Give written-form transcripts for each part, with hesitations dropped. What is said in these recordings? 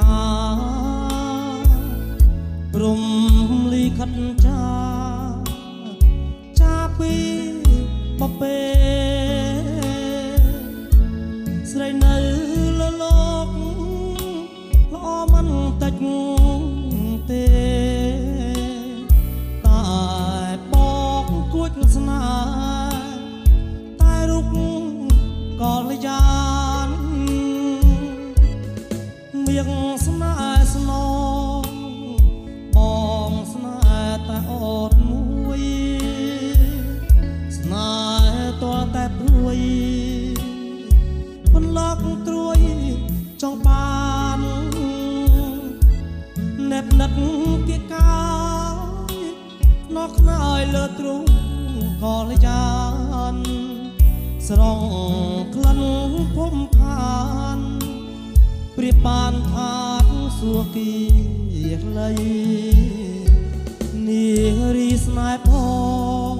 นาព្រំលីខិតចាពីបបេស្រីនៅលលោកល្អមិនតិចទេតែបងគួចស្នាតែរូបក៏លយ៉ានមៀងស្នេហ៍ស្នងបងស្នេហ៍តែអត់មួយស្នេហ៍តលតែព្រួយបន្លកត្រួយចង់បានណែបណិតគៀកកាយខ្នោះខ្នើយលើទ្រូងក៏លយ៉ានស្រងក្លិនភុំផានព្រៀបបានថាសួគីលៃនារីស្នេហ៍ផង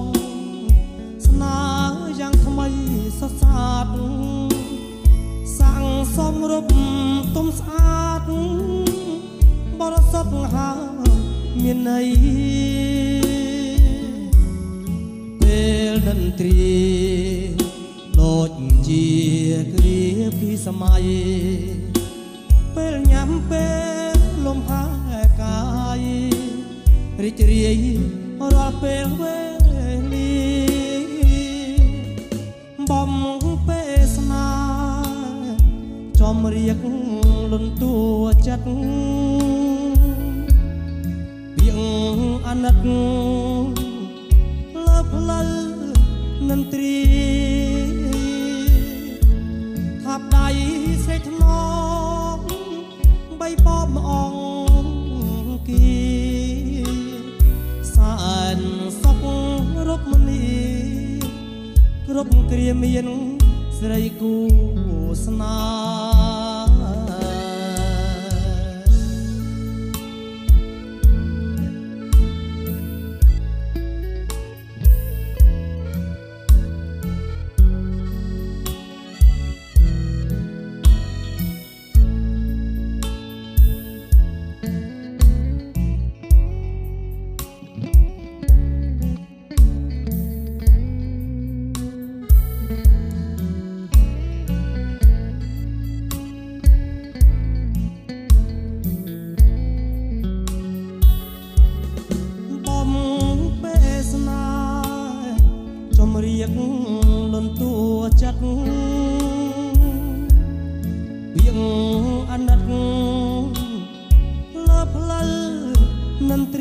ស្នាយ៉ាងថ្មីសស្អាតសាំងសំរូបទុំស្អាតបរិសុទ្ធហាមានន័យពេលតន្ត្រីដូចជាគ្រាពីសម័យពេលញ៉ាំពេលលំហែកាយរីករាយរាល់ពេលវេលាបំពេលស្នាចំរៀកលន់តួចិត្តវាងអាណិតលើផ្លូវនន្ត្រីថាបដៃស្រីថ្នមបីបបអងគីសែនសុខរូបមនីគ្រប់គ្រាមានស្រីគូស្នារៀកលន់តួចិត្តវាងអាណិតលើផ្លូវនន្ត្រី